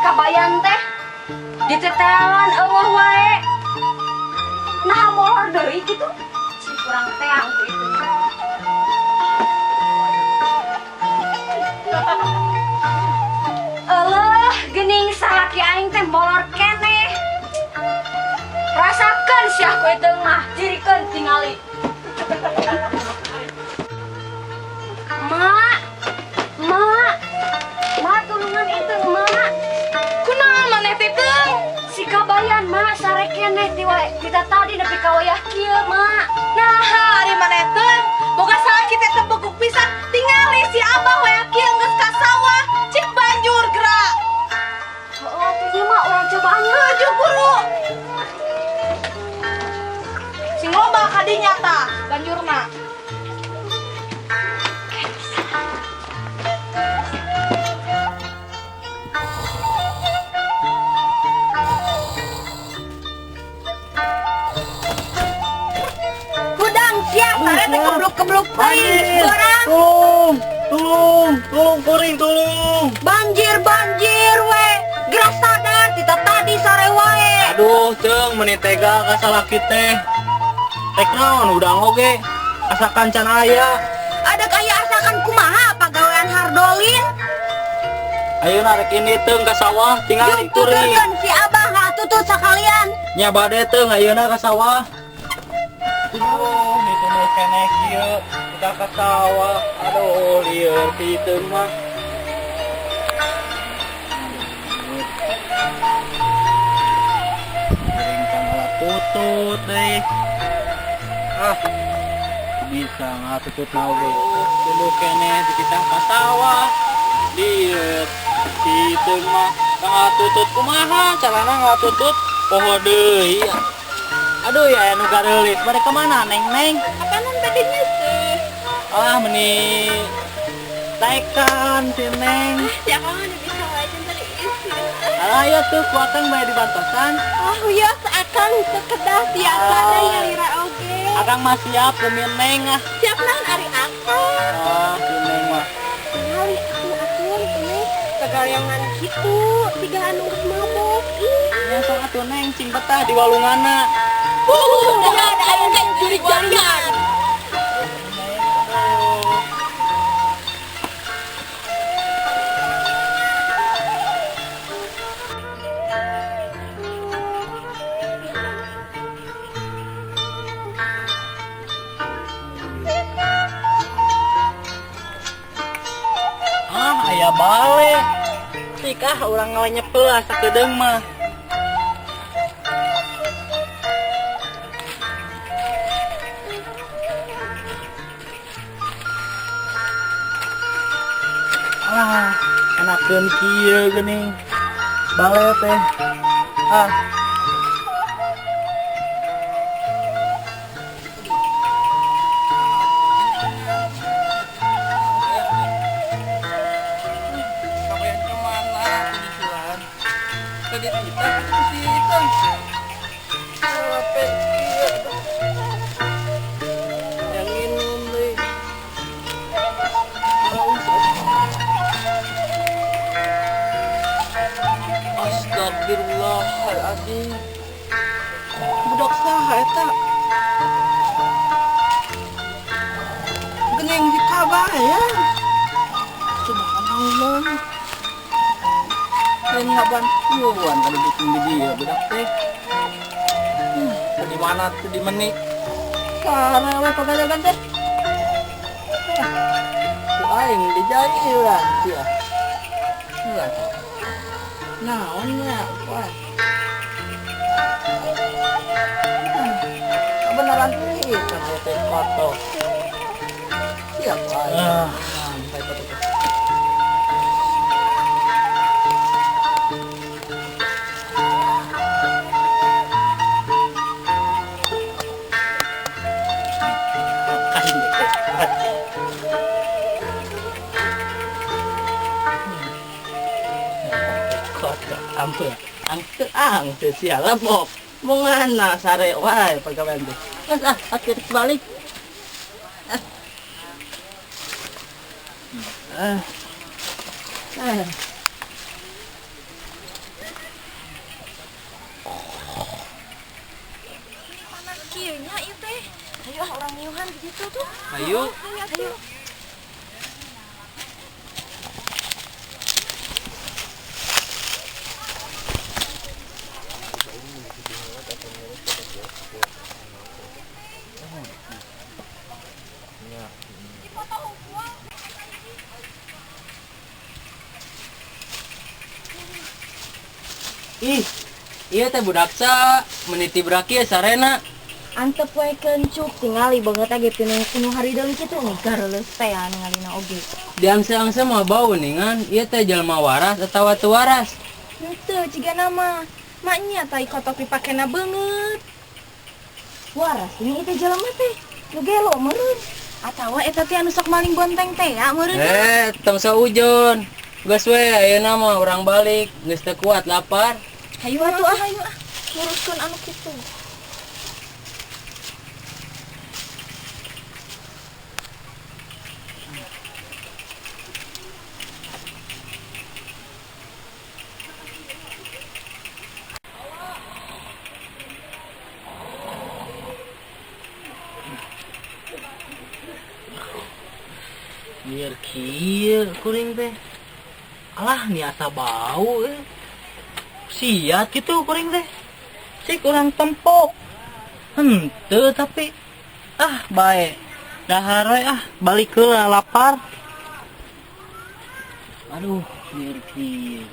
kabayan teh ditetelan eueuh wae. Nah molor deui kitu. Si kurang teang ku itu. Eueuh geuning salaki aing teh molor keneh. Rasakeun sia ku itu mah jirikeun tingali. Mak, mak, mak tulungan itu mak. Kunaon maneh teh teuing? Si kabayan mak sare keneh kita tadi nepi ka wayah kieu mak. Nah, ari maneh teuing boga salaki teh tepeguk pisan tingali si abah wayah kieu geus ka sawah cik banjur gerak. Oh, atuh mak urang cobaan Nuju guru. Sing loba kadinya tah banjur mah. Sare teh kebluk-kebluk teuing orang. Tolong kuring, tolong. Banjir we. Gerak sadar kita tadi sare wae. Aduh, Ceng, meni tega ka salaki teh. Tek naon udang oge. Asakan can aya. Ada kaya asakan kumaha pagawean Hardolin. Ayeuna rek ini teung ka sawah tinggal Yuk kuring. tuturkeun si abah ngatutut sakalian. Nya bade teung ayeuna ka sawah. Aduh, ditunu keneh kieu. Kita ka sawah. Aduh, lieur piteung mah. Kuring kang ala tutut deui. Bisa ngatutut na oge. Tulu keneh di kita ka sawah. Lieur piteung mah. Kang ngatutut kumaha carana ngatutut poho deui. Aduh ya anu gareulit bade ka mana neng? Kapanan tadinya sih? Meni tekan si neng. Ya kamu bisa aja tadi isi. Aya tuh ku akang bae dibantosan. Oh iya seakan sekedah tiasa yang lira oge. Akang mah siap demi neng ah. Siap naon ari akang. Si neng mah. Kali aku ini kegaliangan gitu. Tiga anu geus mabok. Nya sok atuh neng cing betah di walunganna. Dah ada aya teh juri jaringan. Aya bale. Tikah urang ngawe nyepel asa kedeung mah. Enakeun kieu geuning. Bale teh. Kabayan kemana penyusulan? Tadi kita ke situ. Capek kieu. Yang minum deui. Astagfirullahaladzim. Budak saha eta? Geuning di kabayan. Subhanallah. Lain ngabantuan kalau bikin di dia budak teh. Di mana tuh di menit? Karena we pagajagan teh. Ku aing dijai urang sia. Urang. Naonnya wah kebenaran itu teh foto siap aja sampai foto ampun, angke sialah mau ngana sare wae pagawean teh. Akhir balik. Ayo orang niuhan gitu tuh. Ayo. Ayo. Ih, iya teh budak sa meniti beraki ya sarena. Antep we kencuk tingali banget aja penuh hari daun gitu nih garelus teh ningalina oge. Diangsa-angsa mah bau ningan, iya teh jalma waras atau watu waras. Henteu ciga nama. Maknya tai kotok dipakena beungeut. Waras ini teh jelema teh. Nu gelo meureun. Atawa eta teh anu sok maling bonteng teh ya meureun. Tong saujon. Geus we ayeuna mah urang balik, geus teu kuat lapar. Hayu atuh hayu nguruskeun anu kitu. Biar kieu kuring teh. Alah niasa bau siat gitu kuring teh. Cik urang tempok. Henteu tapi bae. Dahar we balik heula lapar. Aduh, biar kieu.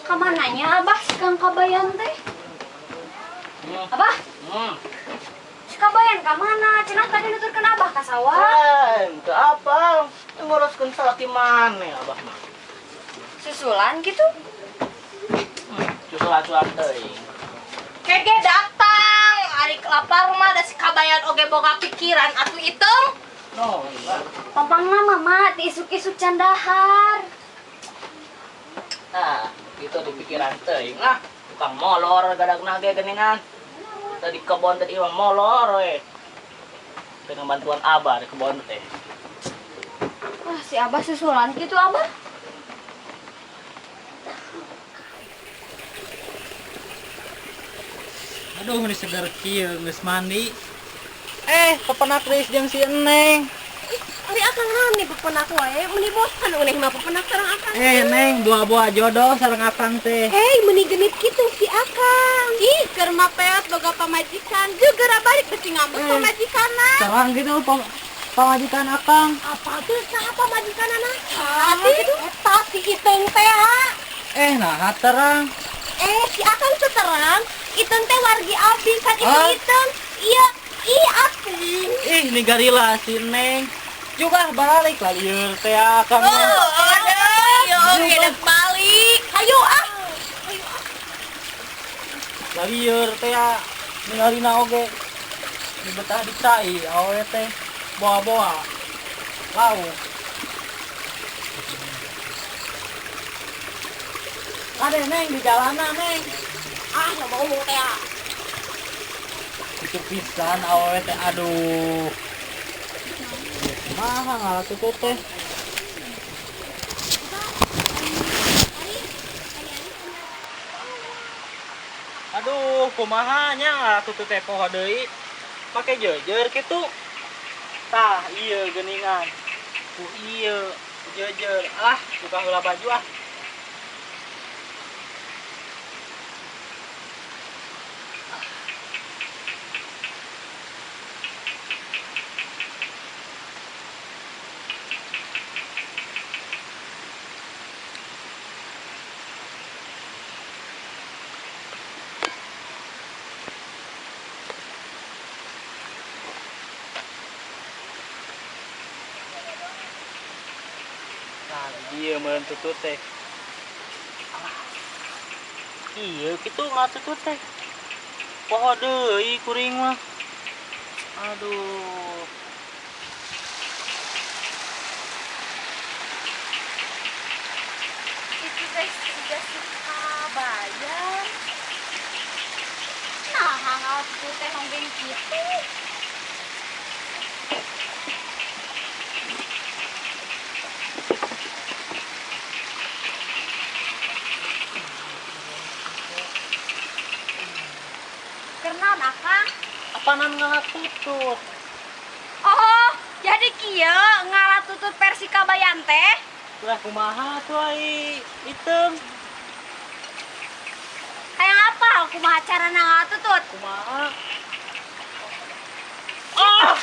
Kamananya Abah si Kang Kabayan teh? Abah? Si Kabayan kamana? Cenah tadi nuturkeun Abah ka sawah. Ke apa? Nguruskeun salaki maneh abah mah. Susulan gitu? Cusulan teuing. Kege datang, ari lapar mah da si Kabayan oge boga pikiran atuh item. No, Mbak. Pampangna mama diisuk-isuk can dahar. Nah, itu dipikiran teuing lah. Tukang molor gadagna ge geuningan. Tadi kebon tadi mah molor we. Dengan bantuan abah di kebon teh. Wah, si Abah susulan gitu Abah. Aduh, ini segar kieu geus mandi. Pepenak deui jeung si Eneng. Ari akang naon nih pepenak wae, meuni bosan uneh mah pepenak sareng akang. Neng, buah-buah jodoh sareng akang teh. Hei, meuni genit kitu si akang. Ih, keur mapeot boga pamajikan, geugera balik beusi ngambek pamajikanna. Sarang gitu pamajikan akang. Apa tuh saha pamajikanana? Gitu. Eta si Iteung teh ha. Nah terang. Si akang teu terang, Iteung teh wargi abdi kan ibu Iteung. Iya, atuh. Ini garila si Neng. Juga balik lah lieur teh akang. Yo gedek balik. Hayu Lieur teh ningalina oge. Di betah di cai awe teh boa-boa. Lauk. Ada Neng di jalanan Neng. Lah mau teh. Itu pisan awe teh aduh. Mahal ngalah tutut teh. Aduh, kumaha nya ngalah tutut teh poho deui. Make jejer kitu. Tah, ieu geuningan. Ku ieu jejer. Buka heula baju Iya meureun tutut teh. Iya kitu ngalah tutut teh. Poho deui kuring mah. Aduh. Itu teh sudah suka bayar. Nah, hangau tuh teh nonggeng gitu. Naon Akang? Apanan ngatutut? Oh, jadi kieu ngalah tutut versi kabayan teh. Ulah kumaha tuh ai item. Hayang apal kumaha carana ngalah tutut? Kumaha? Ah!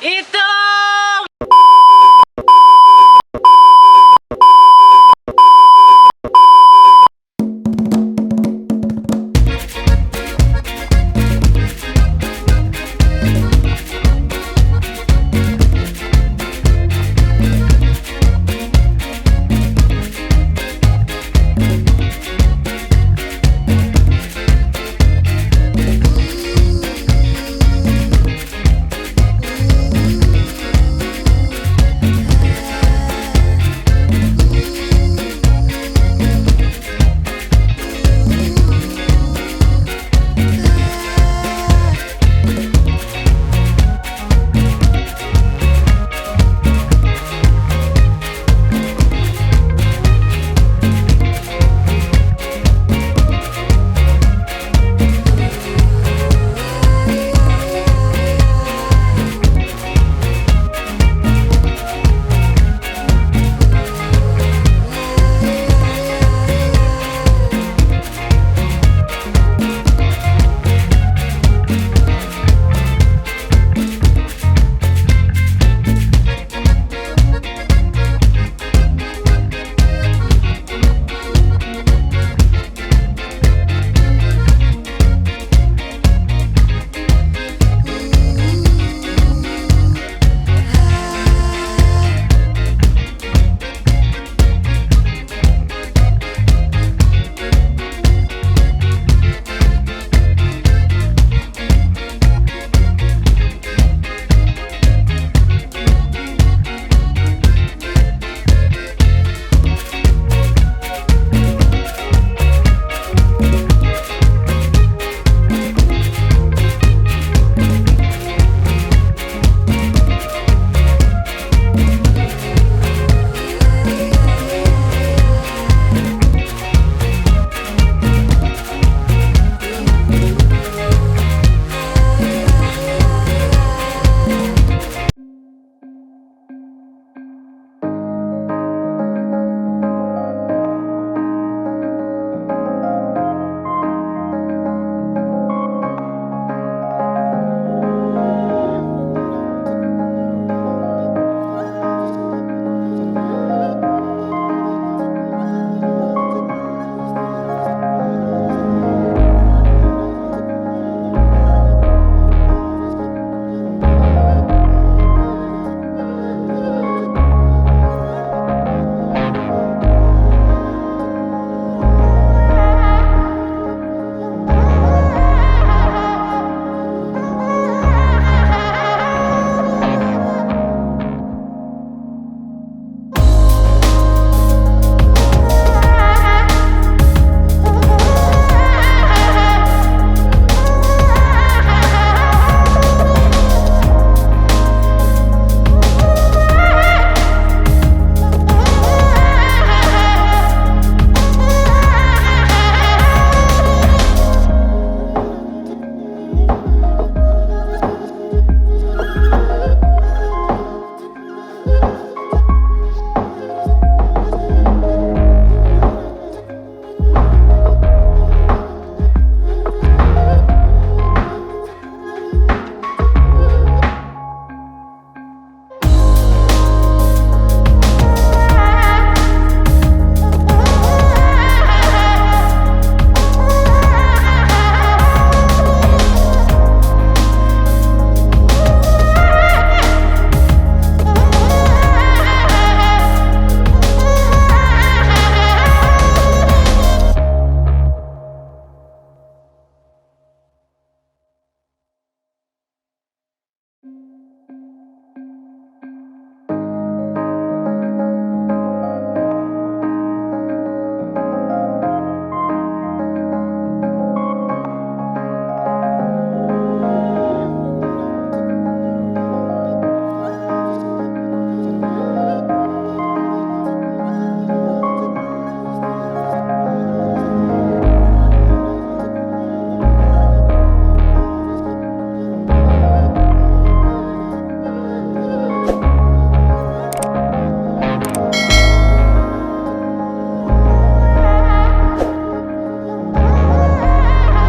Itu